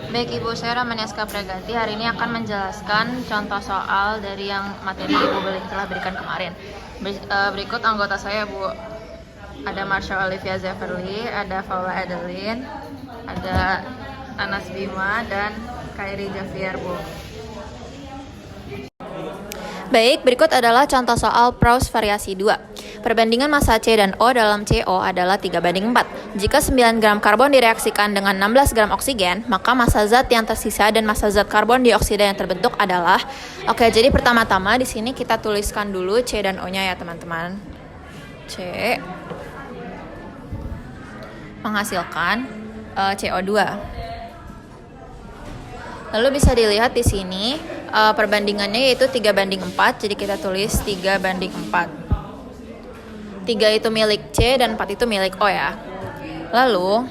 Baik Ibu, saya Ramaniaska Pragati. Hari ini akan menjelaskan contoh soal dari yang materi Ibu telah berikan kemarin. Berikut anggota saya Bu. Ada Marsha Olivia Zeverly, ada Paula Adeline, ada Anas Bima, dan Khairi Javier Bu. Baik, berikut adalah contoh soal Proust variasi 2. Perbandingan massa C dan O dalam CO adalah 3:4. Jika 9 gram karbon direaksikan dengan 16 gram oksigen, maka massa zat yang tersisa dan massa zat karbon dioksida yang terbentuk adalah... Oke, jadi pertama-tama di sini kita tuliskan dulu C dan O-nya ya teman-teman. C menghasilkan CO2. Lalu bisa dilihat di sini perbandingannya yaitu 3:4, jadi kita tulis 3:4. 3 itu milik C dan 4 itu milik O ya. Lalu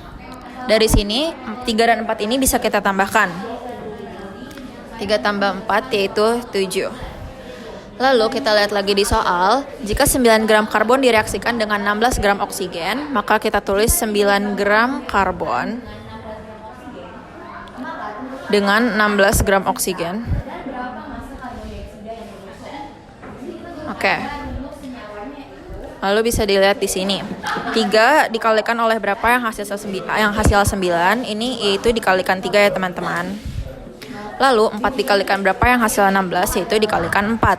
dari sini 3 dan 4 ini bisa kita tambahkan. 3 tambah 4 yaitu 7. Lalu kita lihat lagi di soal, jika 9 gram karbon direaksikan dengan 16 gram oksigen, maka kita tulis 9 gram karbon dengan 16 gram oksigen. Oke. Lalu bisa dilihat di sini. 3 dikalikan oleh berapa yang hasil 9? Ini yaitu dikalikan 3 ya teman-teman. Lalu 4 dikalikan berapa yang hasil 16? Yaitu dikalikan 4.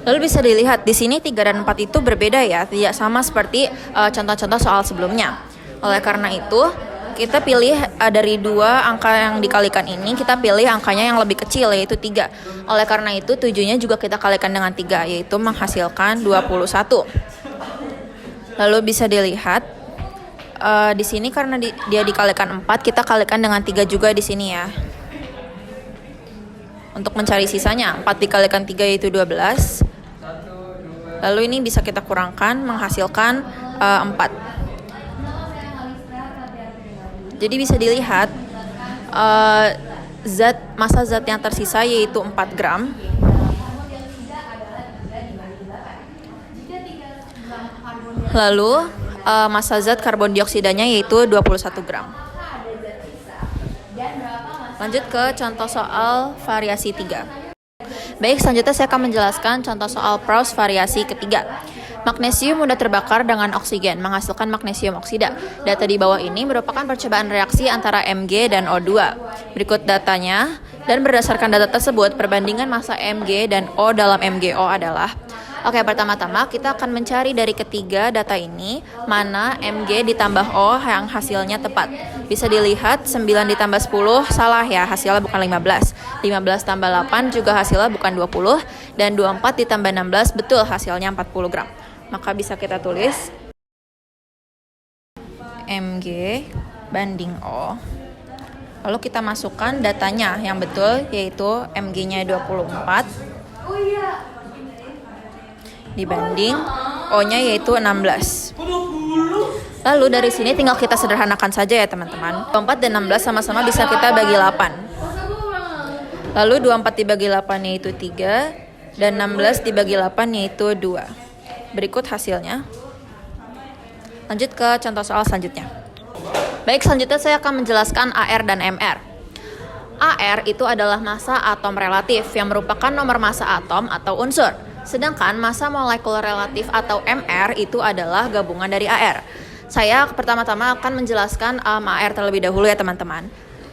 Lalu bisa dilihat di sini 3 dan 4 itu berbeda ya, tidak sama seperti contoh-contoh soal sebelumnya. Oleh karena itu, kita pilih dari 2 angka yang dikalikan ini, kita pilih angkanya yang lebih kecil yaitu 3. Oleh karena itu 7-nya juga kita kalikan dengan 3 yaitu menghasilkan 21. Lalu bisa dilihat di sini karena dia dikalikan 4, kita kalikan dengan 3 juga di sini ya. Untuk mencari sisanya, 4 dikalikan 3 yaitu 12. Lalu ini bisa kita kurangkan menghasilkan 4. Jadi bisa dilihat massa zat yang tersisa yaitu 4 gram. Lalu massa zat karbon dioksidanya yaitu 21 gram. Lanjut ke contoh soal variasi 3. Baik, selanjutnya saya akan menjelaskan contoh soal Proust variasi ketiga. Magnesium mudah terbakar dengan oksigen, menghasilkan magnesium oksida. Data di bawah ini merupakan percobaan reaksi antara Mg dan O2. Berikut datanya, dan berdasarkan data tersebut, perbandingan massa Mg dan O dalam MgO adalah... Oke, pertama-tama kita akan mencari dari ketiga data ini, mana Mg ditambah O yang hasilnya tepat. Bisa dilihat 9 ditambah 10, salah ya, hasilnya bukan 15. 15 tambah 8 juga hasilnya bukan 20. Dan 24 ditambah 16, betul hasilnya 40 gram. Maka bisa kita tulis Mg banding O. Lalu kita masukkan datanya yang betul, yaitu Mg-nya 24 dibanding O-nya yaitu 16. Lalu dari sini tinggal kita sederhanakan saja ya teman-teman. 24 dan 16 sama-sama bisa kita bagi 8. Lalu 24 dibagi 8 yaitu 3 dan 16 dibagi 8 yaitu 2. Berikut hasilnya. Lanjut ke contoh soal selanjutnya. Baik, selanjutnya saya akan menjelaskan AR dan MR. AR itu adalah massa atom relatif yang merupakan nomor massa atom atau unsur. Sedangkan massa molekul relatif atau MR itu adalah gabungan dari AR. Saya pertama-tama akan menjelaskan AR terlebih dahulu ya teman-teman.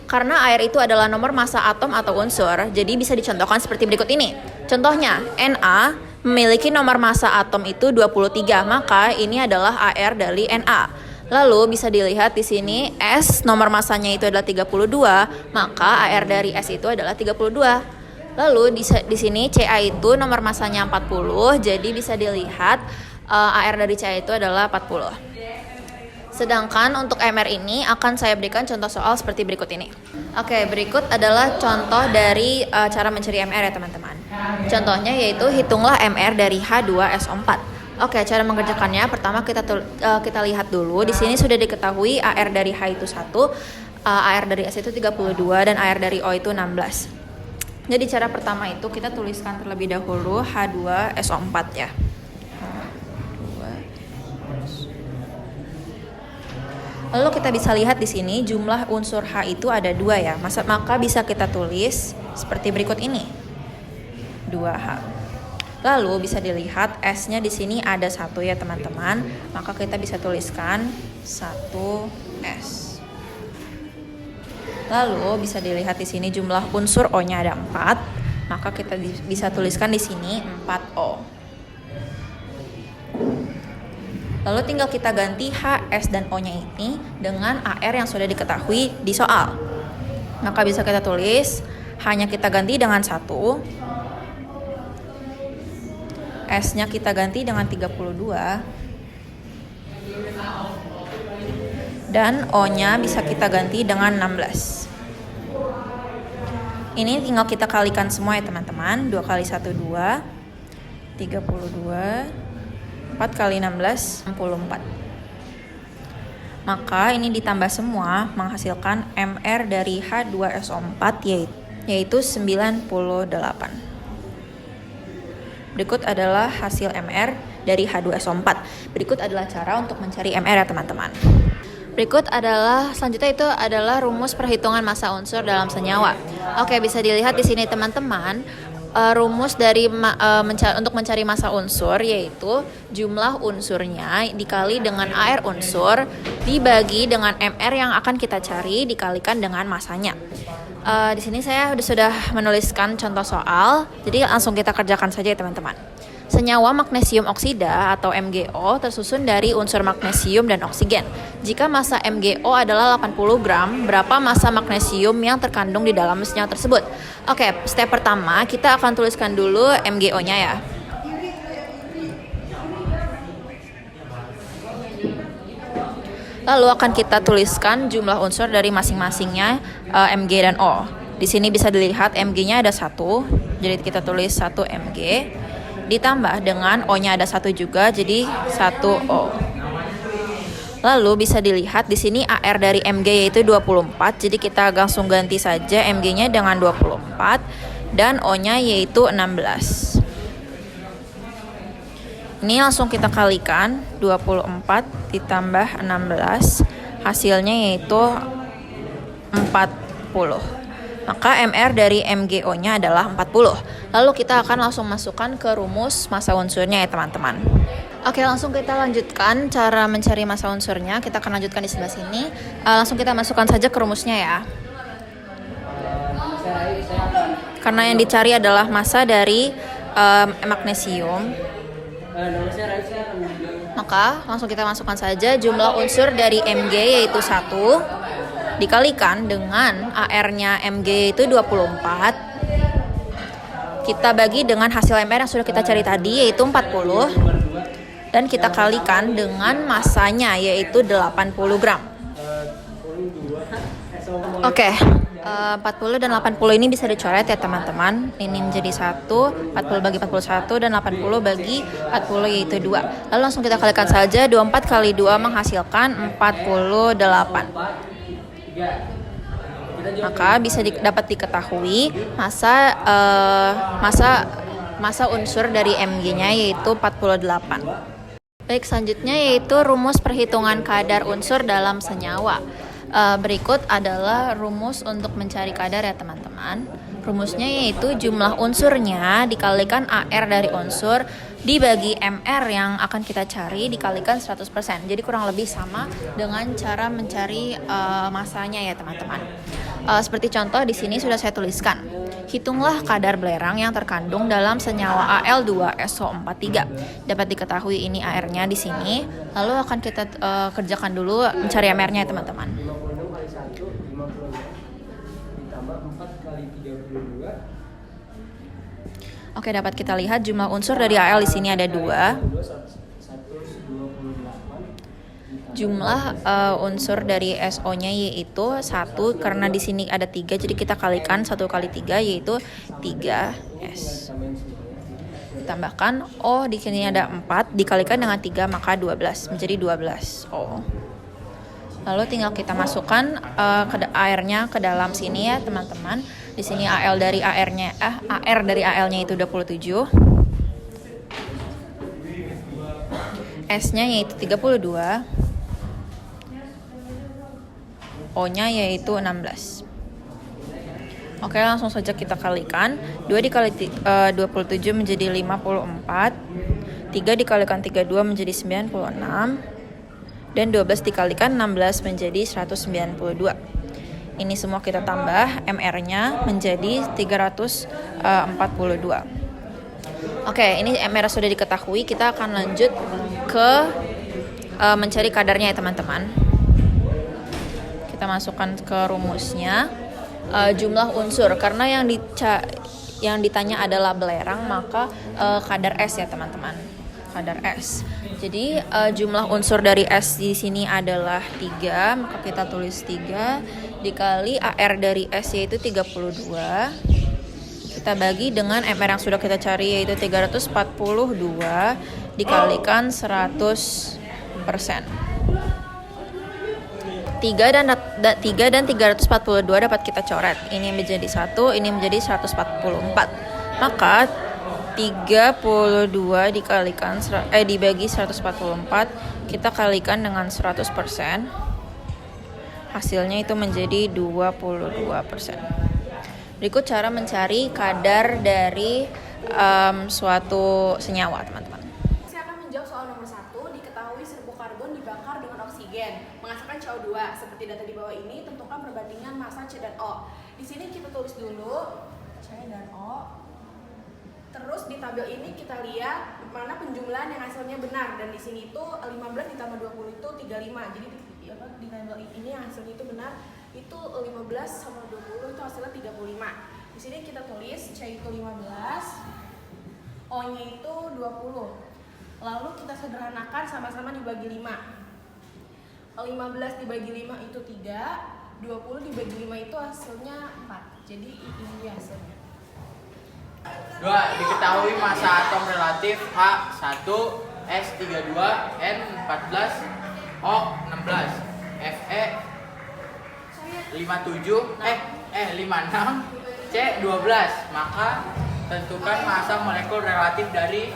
Karena AR itu adalah nomor massa atom atau unsur, jadi bisa dicontohkan seperti berikut ini. Contohnya, Na memiliki nomor massa atom itu 23, maka ini adalah AR dari Na. Lalu bisa dilihat di sini S nomor massanya itu adalah 32, maka AR dari S itu adalah 32. Lalu di sini Ca itu nomor massanya 40, jadi bisa dilihat AR dari Ca itu adalah 40. Sedangkan untuk MR ini akan saya berikan contoh soal seperti berikut ini. Oke, berikut adalah contoh dari cara mencari MR ya teman-teman. Contohnya yaitu hitunglah MR dari H2SO4. Oke, cara mengerjakannya pertama kita lihat dulu. Di sini sudah diketahui AR dari H itu 1, AR dari S itu 32 dan AR dari O itu 16. Jadi cara pertama itu kita tuliskan terlebih dahulu H2SO4 ya. Lalu kita bisa lihat di sini jumlah unsur H itu ada 2 ya. Maka bisa kita tulis seperti berikut ini. 2H. Lalu bisa dilihat S-nya di sini ada 1 ya teman-teman. Maka kita bisa tuliskan 1S. Lalu bisa dilihat di sini jumlah unsur O-nya ada 4. Maka kita bisa tuliskan di sini 4O. Lalu tinggal kita ganti H, S, dan O-nya ini dengan AR yang sudah diketahui di soal. Maka bisa kita tulis, H-nya kita ganti dengan 1, S-nya kita ganti dengan 32, dan O-nya bisa kita ganti dengan 16. Ini tinggal kita kalikan semua ya teman-teman. 2 kali 1, 2, 32, 4 kali 16, 64. Maka ini ditambah semua menghasilkan MR dari H2SO4 yaitu 98. Berikut adalah hasil MR dari H2SO4. Berikut adalah cara untuk mencari MR ya teman-teman. Berikut adalah selanjutnya itu adalah rumus perhitungan massa unsur dalam senyawa. Oke, bisa dilihat di sini teman-teman. Rumus dari untuk mencari massa unsur yaitu jumlah unsurnya dikali dengan AR unsur dibagi dengan MR yang akan kita cari dikalikan dengan massanya. Di sini saya sudah menuliskan contoh soal, jadi langsung kita kerjakan saja ya teman-teman. Senyawa magnesium oksida atau MgO tersusun dari unsur magnesium dan oksigen. Jika massa MgO adalah 80 gram, berapa massa magnesium yang terkandung di dalam senyawa tersebut? Oke, step pertama kita akan tuliskan dulu MgO-nya ya. Lalu akan kita tuliskan jumlah unsur dari masing-masingnya Mg dan O. Di sini bisa dilihat Mg-nya ada 1, jadi kita tulis 1 Mg. Ditambah dengan O-nya ada 1 juga, jadi 1O. Lalu bisa dilihat di sini AR dari Mg yaitu 24, jadi kita langsung ganti saja Mg-nya dengan 24 dan O-nya yaitu 16. Ini langsung kita kalikan, 24 ditambah 16, hasilnya yaitu 40. Maka MR dari MgO-nya adalah 40. Lalu kita akan langsung masukkan ke rumus massa unsurnya ya teman-teman. Oke, langsung kita lanjutkan cara mencari massa unsurnya. Kita akan lanjutkan di sebelah sini. Langsung kita masukkan saja ke rumusnya ya. Karena yang dicari adalah massa dari magnesium. Maka langsung kita masukkan saja jumlah unsur dari Mg yaitu 1 dikalikan dengan AR-nya Mg itu 24. Kita bagi dengan hasil MR yang sudah kita cari tadi yaitu 40 dan kita kalikan dengan massanya yaitu 80 gram. Oke, 40 dan 80 ini bisa dicoret ya teman-teman. Ini menjadi 1, 40 bagi 41 dan 80 bagi 40 yaitu 2. Lalu langsung kita kalikan saja, 24 kali 2 menghasilkan 48. Maka bisa dapat diketahui massa unsur dari Mg-nya yaitu 48. Baik, selanjutnya yaitu rumus perhitungan kadar unsur dalam senyawa. Berikut adalah rumus untuk mencari kadar ya teman-teman. Rumusnya yaitu jumlah unsurnya dikalikan AR dari unsur dibagi MR yang akan kita cari dikalikan 100%. Jadi kurang lebih sama dengan cara mencari massanya ya teman-teman. Seperti contoh di sini sudah saya tuliskan. Hitunglah kadar belerang yang terkandung dalam senyawa Al2SO43. Dapat diketahui ini AR-nya di sini. Lalu akan kita kerjakan dulu mencari MR-nya ya teman-teman. Oke, dapat kita lihat jumlah unsur dari Al di sini ada 2. Jumlah unsur dari SO-nya yaitu 1, karena di sini ada 3, jadi kita kalikan 1 kali 3 yaitu 3S. Ditambahkan O di sini ada 4 dikalikan dengan 3 maka 12 menjadi 12O. Lalu tinggal kita masukkan airnya ke dalam sini ya teman-teman. Di sini AR dari AL-nya itu 27. S-nya yaitu 32. O-nya yaitu 16. Oke, langsung saja kita kalikan. 2 dikali 27 menjadi 54. 3 dikalikan 32 menjadi 96. Dan 12 dikalikan 16 menjadi 192. Ini semua kita tambah, MR-nya menjadi 342. Oke, ini MR sudah diketahui. Kita akan lanjut ke mencari kadarnya ya teman-teman. Kita masukkan ke rumusnya. Jumlah unsur, karena yang ditanya adalah belerang, maka kadar S ya teman-teman, kadar S. Jadi jumlah unsur dari S di sini adalah 3, maka kita tulis 3 dikali AR dari S yaitu 32. Kita bagi dengan MR yang sudah kita cari yaitu 342 dikalikan 100%. 3 dan 342 dapat kita coret. Ini menjadi 1, ini menjadi 144. Maka 32 dikalikan dibagi 144, kita kalikan dengan 100%. Hasilnya itu menjadi 22%. Berikut cara mencari kadar dari suatu senyawa, teman-teman. Soal nomor 1, diketahui serbuk karbon dibakar dengan oksigen menghasilkan CO2. Seperti data di bawah ini, tentukan perbandingan massa C dan O. Di sini kita tulis dulu C dan O. Terus di tabel ini kita lihat mana penjumlahan yang hasilnya benar, dan di sini itu 15 ditambah 20 itu 35. Jadi di tabel ini yang hasilnya itu benar, itu 15 sama 20 itu hasilnya 35. Di sini kita tulis C itu 15, O-nya itu 20. Lalu kita sederhanakan, sama-sama dibagi 5. 15 dibagi 5 itu 3, 20 dibagi 5 itu hasilnya 4. Jadi ini hasilnya. 2. Diketahui massa atom relatif H1, S32, N14, O16, Fe 56, C12. Maka tentukan massa molekul relatif dari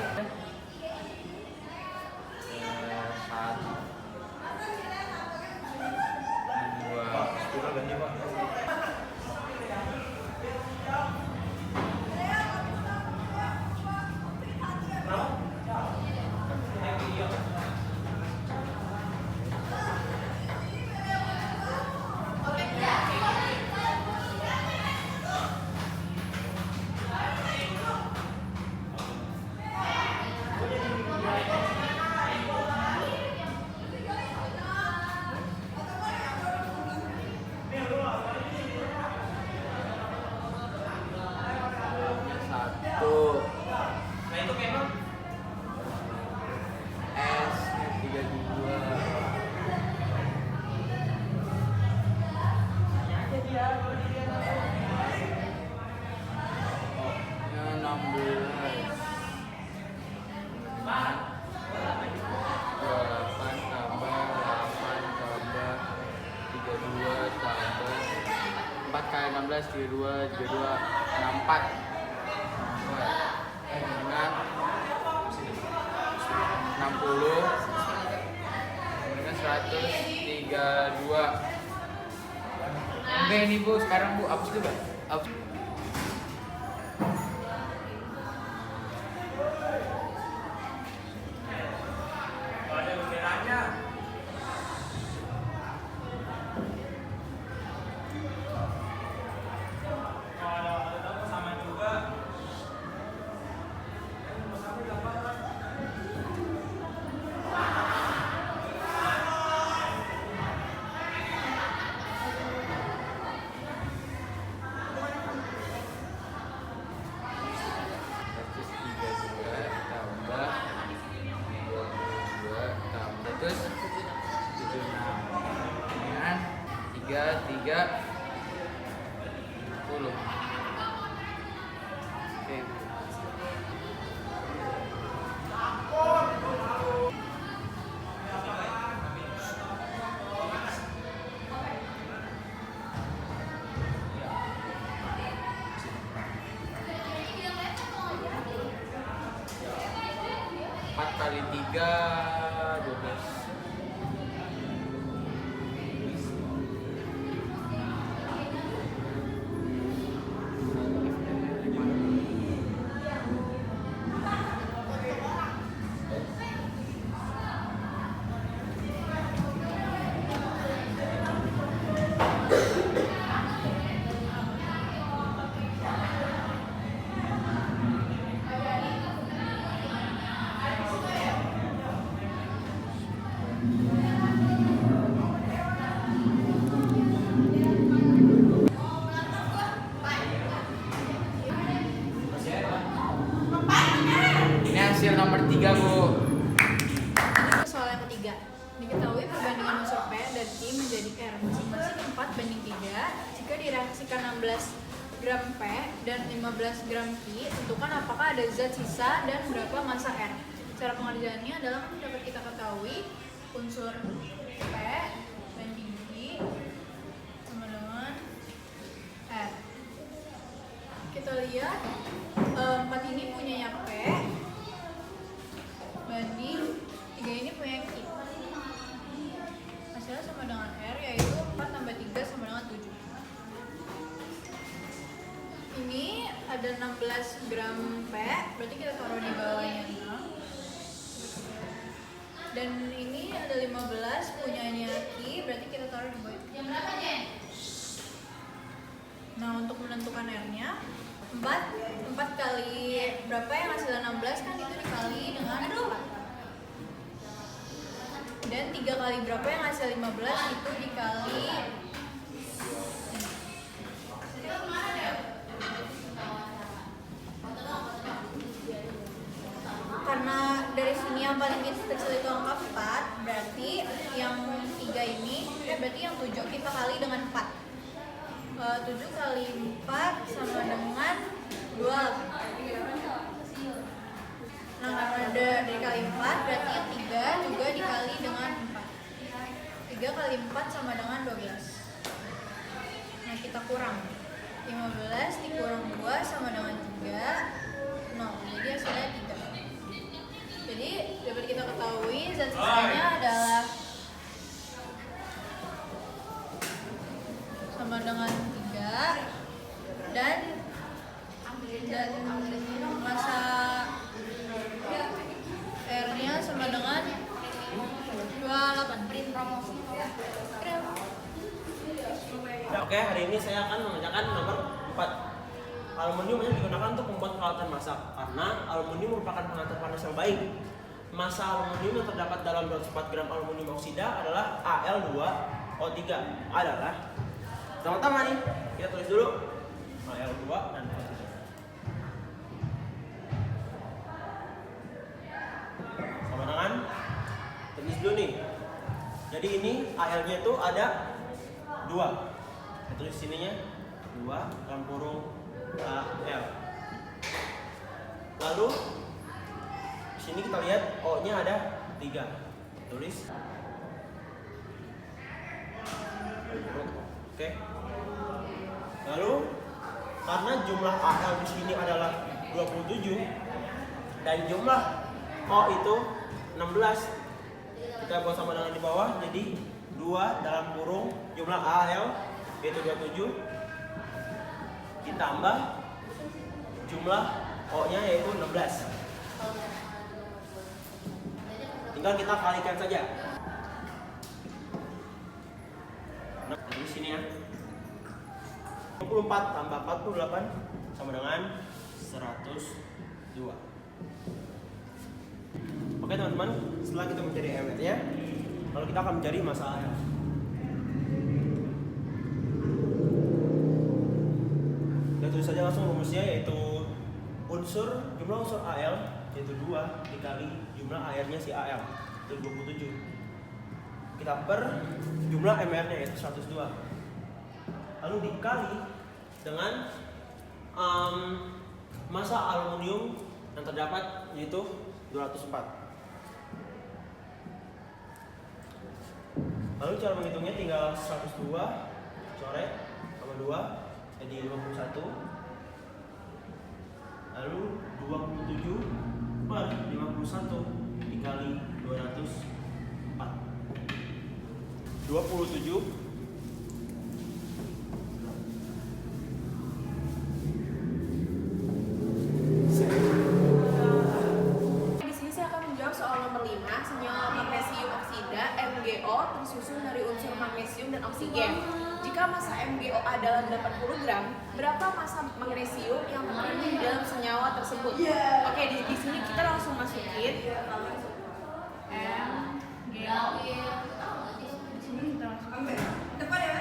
32, 64 dengan 60 dengan 132. Oke ini Bu, sekarang Bu hapus dulu, hapus. Terus 76 dengan 33 10. Oke. Empat kali 3 12. Ini soal yang ketiga. Diketahui perbandingan unsur P dan I menjadi R masing-masing 4 banding 3. Jika direaksikan 16 gram P dan 15 gram I, tentukan apakah ada zat sisa dan berapa massa R. Cara pengerjaannya adalah dapat kita ketahui unsur P banding I sama dengan R. Kita lihat 4 ini punyanya P banding 3 ini punya I. Hasilnya sama dengan R, yaitu 4 tambah 3 sama dengan 7. Ini ada 16 gram P, berarti kita taruh di bawahnya 6. Dan ini ada 15 punyanya I, berarti kita taruh di bawahnya. Nah, untuk menentukan R-nya 4 kali berapa yang hasilnya 16 kan itu dikali dengan 4. Dan 3 kali berapa yang hasil 15 itu dikali karena dari sini yang paling kecil itu angka 4, berarti yang 3 ini berarti yang 7 kita kali dengan 4. 7 kali 4 sama dengan 2. Nah, karena ada dari kali 4, berarti yang 3 juga dikali dengan 4. 3 kali 4 sama dengan 12. Nah, kita kurang 15 dikurang 2 sama dengan 3, 0. Jadi hasilnya 3. Jadi dapat kita ketahui zat sisanya adalah sama dengan 3 dan massa R-nya sama dengan 28. Print promosi. Oke, hari ini saya akan mengerjakan nomor 4. Aluminium hanya digunakan untuk membuat peralatan masak karena aluminium merupakan pengantar panas yang baik. Massa aluminium yang terdapat dalam 204 gram aluminium oksida adalah Al2O3 adalah pertama-tama nih, kita tulis dulu Al2 dan O3. Sama dengan tulis dulu nih. Jadi ini Al-nya itu ada 2. Kita tulis sininya 2 dalam kurung Al. Lalu sini kita lihat O-nya ada 3. Tulis. Oke. Lalu karena jumlah Al di sini adalah 27 dan jumlah O itu 16, kita buat sama dengan di bawah, jadi 2 dalam kurung jumlah Al yaitu 27 ditambah jumlah O-nya yaitu 16. Tinggal kita kalikan saja. Nah, di sini ya. 24 tambah 48 sama dengan 102. Oke teman-teman, setelah kita mencari R-nya, lalu kita akan mencari massa Al. Kita tulis saja langsung rumusnya, yaitu jumlah unsur Al yaitu 2 dikali jumlah airnya si Al itu 27. Kita per jumlah MR-nya yaitu 102. Lalu dikali dengan massa aluminium yang terdapat yaitu 204. Lalu cara menghitungnya tinggal 102 coret sama 2 jadi 51. Lalu 27 per 51 dikali 204. 27 Di sini saya akan menjawab soal nomor 5. Senyawa magnesium oksida MgO tersusun dari unsur magnesium dan oksigen. Jika massa MgO adalah 80 gram, berapa massa magnesium yang terkandung di dalam senyawa tersebut? Oke, di sini kita langsung masukin MgO. Di sini kita masukin. Depan ya.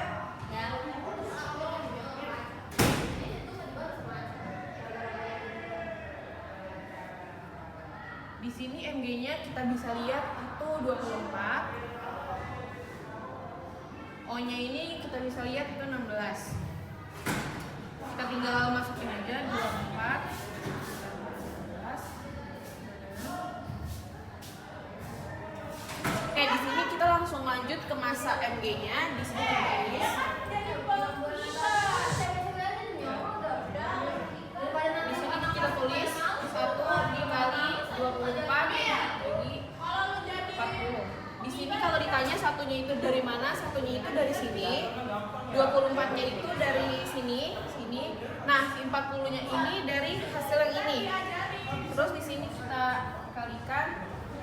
Di Di sini MG-nya kita bisa lihat itu 24. O-nya ini kita bisa lihat itu 16. Kita tinggal masukin aja 24. 16. Oke, di sini kita langsung lanjut ke masa MG-nya. Di sini kita tulis. Di sini kita tulis 1 dikali 24 bagi 40. Di sini kalau ditanya satunya itu dari mana, satunya itu dari sini. 24-nya itu dari sini. Nah, 40-nya ini dari hasil yang ini. Terus di sini kita kalikan,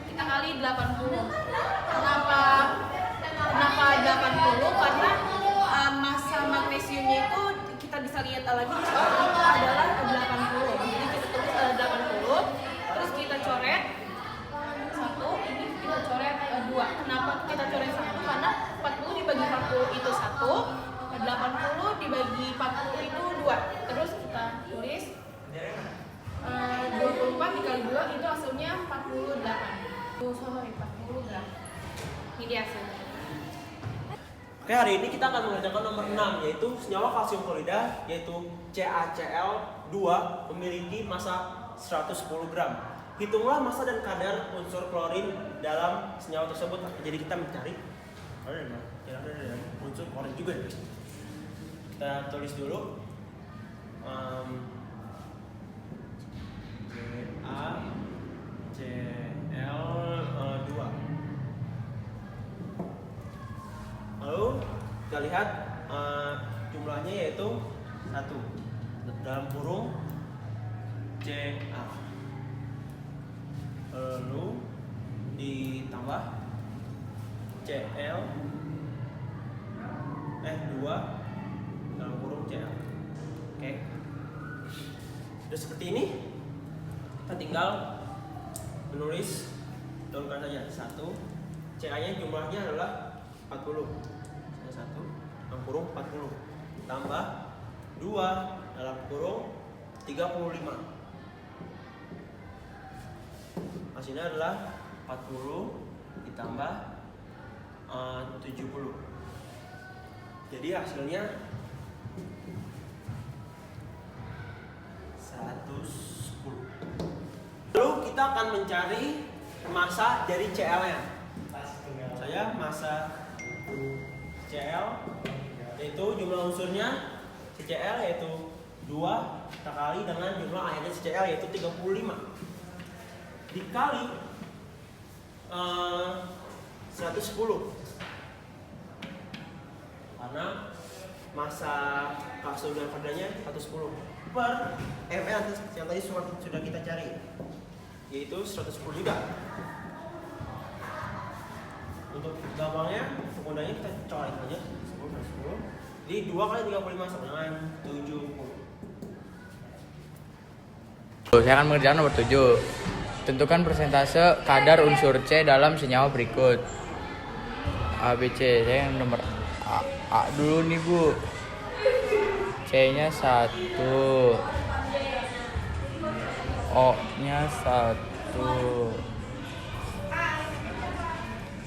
kita kali 80. Kenapa 80? Karena massa magnesiumnya itu kita bisa lihat lagi di sini adalah 80. Jadi kita tulis 80. Terus kita coret 1, ini kita coret 2. Kenapa kita coret 1? Karena 40 dibagi 40 itu 1, 80 dibagi 40 itu 2. Terus kita tulis 24 dikali 2 itu hasilnya 48. 40 gram. Ini dia hasilnya. Oke, hari ini kita akan mengerjakan nomor 6, yaitu senyawa kalsium klorida, yaitu CaCl2 memiliki massa 110 gram. Hitunglah massa dan kadar unsur klorin dalam senyawa tersebut. Jadi kita mencari ada unsur klorin juga. Kita tulis dulu CaCl2. Lalu kita lihat jumlahnya yaitu 1 dalam kurung Ca, lalu ditambah Cl 2 dalam kurung Cl. Oke, sudah seperti ini. Kita tinggal menulis, turunkan saja 1. Ca nya jumlahnya adalah 40. 1 dalam kurung 40 tambah 2 dalam kurung 35. Hasilnya adalah 40 ditambah 70. Jadi hasilnya 110. Lalu kita akan mencari massa dari Cl-nya. Saya massa Cl yaitu jumlah unsurnya CCl yaitu 2 kita kali dengan jumlah airnya CCl yaitu 35 dikali 110 karena massa kalsium dan karbonnya 110 per ml yang tadi sudah kita cari yaitu 110 juga. Untuk gampangnya penggunanya kita coret aja 10. Jadi 2 kali 35 sama dengan 70. Saya akan mengerjakan nomor 7. Tentukan persentase kadar unsur C dalam senyawa berikut. A, B, C. Saya yang nomor A dulu nih Bu. C-nya 1, O-nya 1,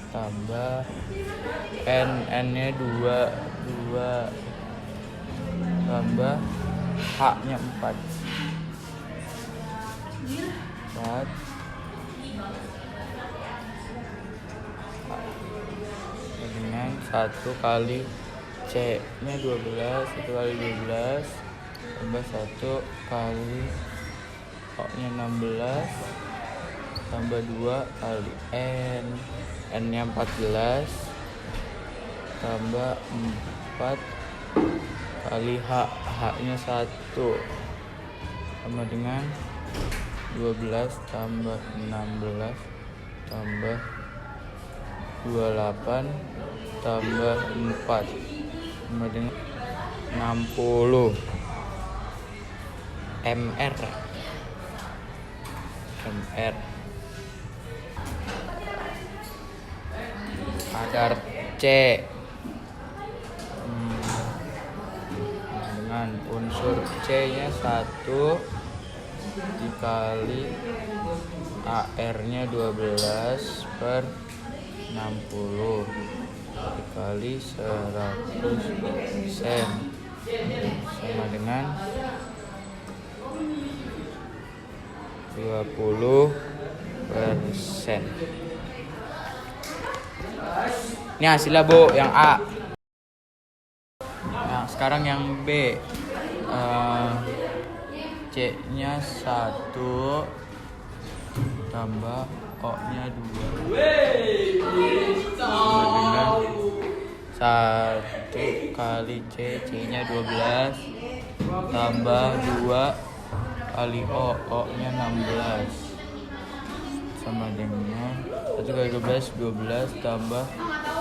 tambah N-nya 2, tambah H-nya 4 dengan 1 kali C-nya 12, 1 kali 12 tambah 1 kali O-nya 16 tambah 2 kali N-nya 14 tambah 4 kali H-nya 1 sama dengan 12 tambah 16 tambah 28 tambah 4 sama dengan 60 mR. Kadar C dengan unsur C nya 1 dikali AR-nya 12 per 60 dikali 100% sama dengan 20%. Ini hasilnya Bu, yang A. Nah, sekarang yang B. C-nya 1 tambah O-nya 2 dengan 1 kali C, C-nya 12 tambah 2 kali O, O-nya 16 sama dengan 1 kali 12 tambah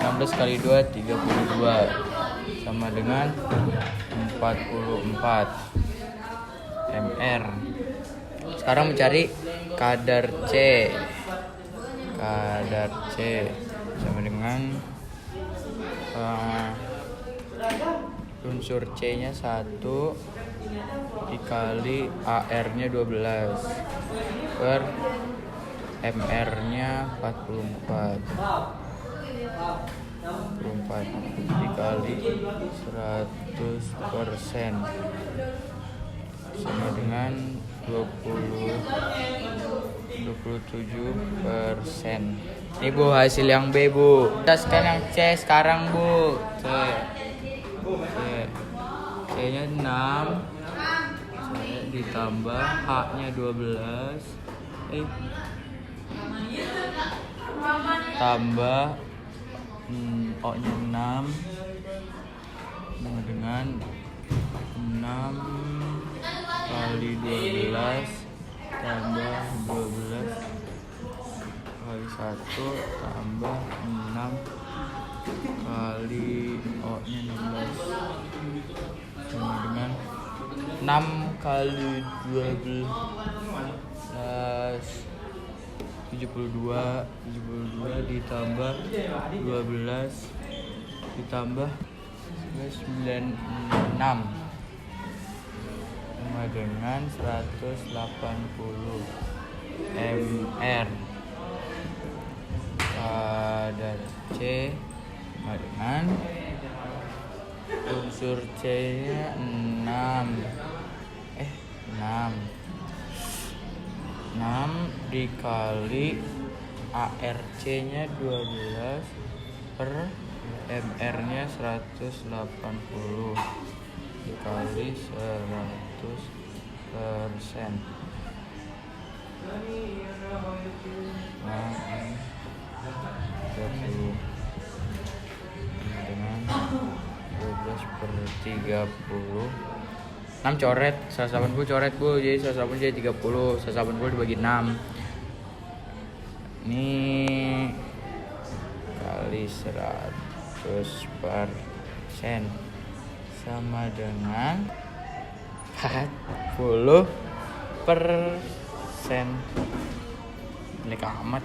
16 kali 2 32 sama dengan 44 mR. Sekarang mencari kadar C. Kadar C sama dengan unsur C-nya 1 dikali AR-nya 12 per MR-nya 44 dikali 100% sama dengan 27%. Ini Bu hasil yang B Bu. Kita yang C sekarang Bu. C-nya 6 ditambah H-nya 12 tambah O-nya 6 sama dengan 6 kali 12 tambah 12 kali 1 tambah 6 kali O-nya 16 sama dengan 6 kali 12 72 ditambah 12 ditambah 96 sama dengan 180 mR. Kadar C sama dengan unsur C-nya 6 dikali ARC-nya 12 per MR-nya 180 dikali 100%. Nah, 30 dengan 12 per 30 6 coret, 180 coret Bu, jadi 180 jadi 30, 180 dibagi 6 ini kali 100% sama dengan 40%. Ini amat.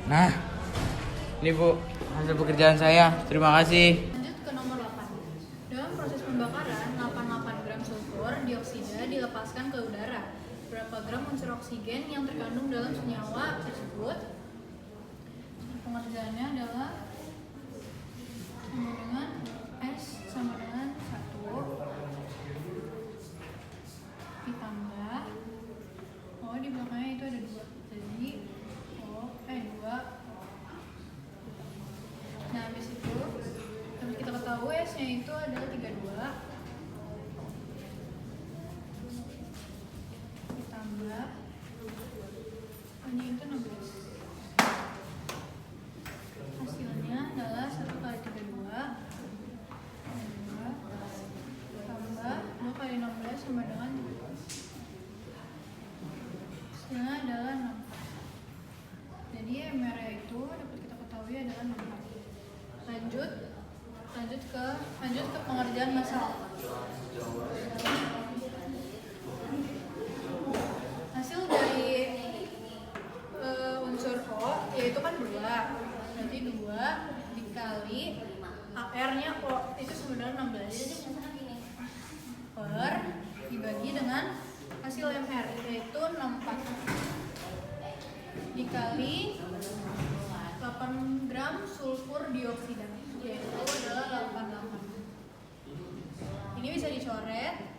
Nah, ini Bu hasil pekerjaan saya. Terima kasih. Lanjut ke nomor 8. Dalam proses pembakaran, 88 gram sulfur dioksida dilepaskan ke udara. Berapa gram unsur oksigen yang terkandung dalam senyawa tersebut? Pengerjaannya adalah sama dengan S sama dengan 1 ditambah di belakangnya itu ada 2, jadi 2. Nah, habis itu harus kita ketahui S-nya itu adalah 32 ditambah ini itu 16. Hasilnya adalah 1 kali 32 tambah 2 kali 16 sama dengan 17. Hasilnya adalah 64. Jadi MR itu dapat kita ketahui adalah 64. Lanjut ke pengerjaan massal. Hasil dari unsur O yaitu kan 2, berarti 2 dikali AR-nya O itu sama dengan 16 per dibagi dengan hasil MR yaitu 64 dikali 8 gram sulfur dioksida yaitu adalah 88. Ini bisa dicoret,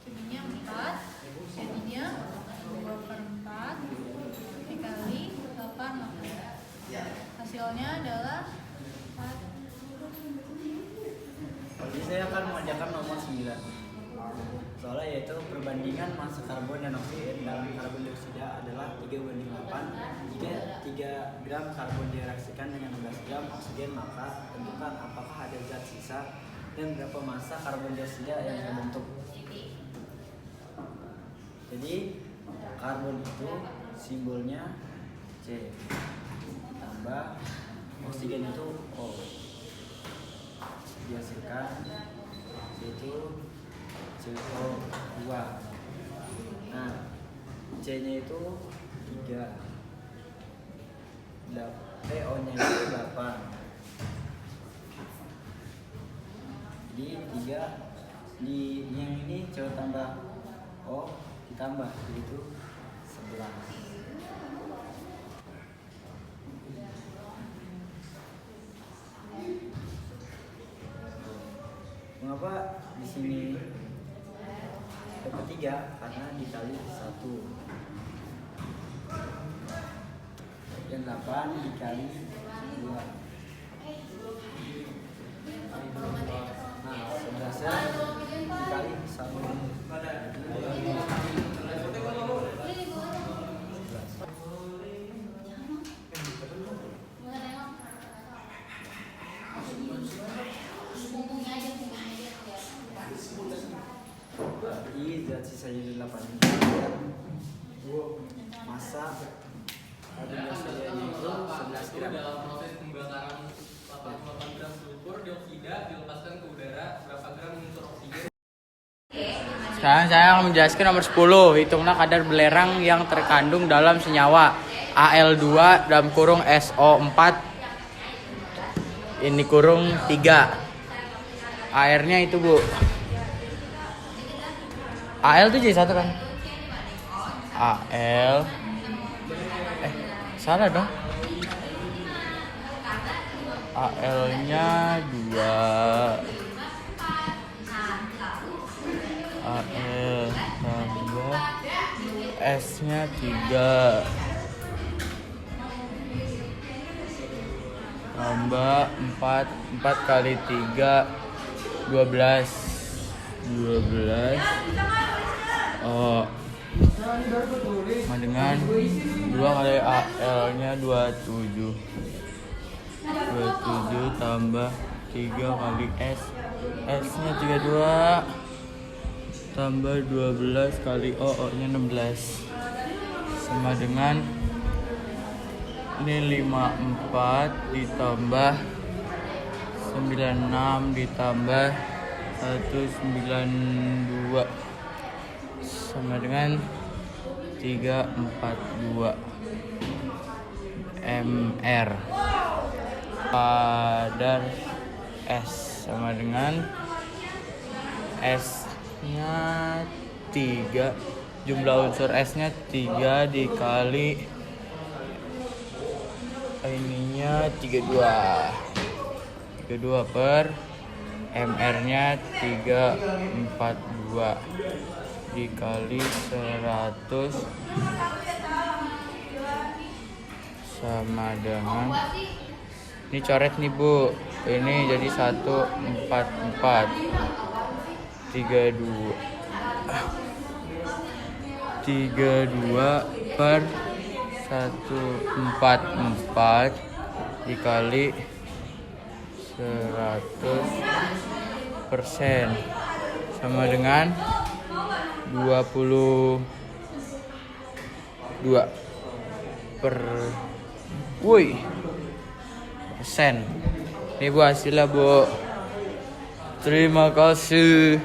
jadinya 4, jadinya 2/4 dikali 88. Hasilnya adalah 4. Jadi saya akan mengerjakan nomor 9. Soalnya yaitu perbandingan massa karbon dan oksigen dalam karbon dioksida adalah 3:8. Jika 3 gram karbon direaksikan dengan 12 gram oksigen, maka tentukan apakah ada zat sisa dan berapa massa karbon dioksida yang terbentuk. Jadi karbon itu simbolnya C tambah oksigen itu O, dihasilkan yaitu CO2. Nah, C-nya itu 3, O-nya itu 8. Jadi 3 di yang ini CO tambah O ditambah yaitu 11. Mengapa di sini dapat 3? Karena dikali 1 dan 8 dikali 2. Nah, 11 dikali 1. Jadi zat sisanya 8 gram, massa karbon dioksida itu 11 gram. Dalam proses pembakaran 88 gram sulfur dioksida dilepaskan ke udara, berapa gram unsur oksigen? Sekarang saya akan menjelaskan nomor 10. Hitunglah kadar belerang yang terkandung dalam senyawa Al2 dalam kurung SO4 ini kurung 3. Airnya itu, Bu. Al itu jadi 1 kan? Al. Salah dong. Al-nya 2. Al tambah S-nya 3. Tambah 4 kali 3 12. Oh, sama dengan 2 kali AL-nya 27 tambah 3 kali S, S-nya 32 tambah 12 kali O-nya 16 sama dengan ini 54 ditambah 96 ditambah 192 sama dengan 342 mR. Kadar S sama dengan S-nya 3, jumlah unsur S-nya 3 dikali ininya 32 per MR-nya 342 dikali 100 sama dengan ini coret nih, Bu. Ini jadi 144 32 per 144 dikali 100% sama dengan 22 per persen. Ini, Bu, hasilnya, Bu. Terima kasih.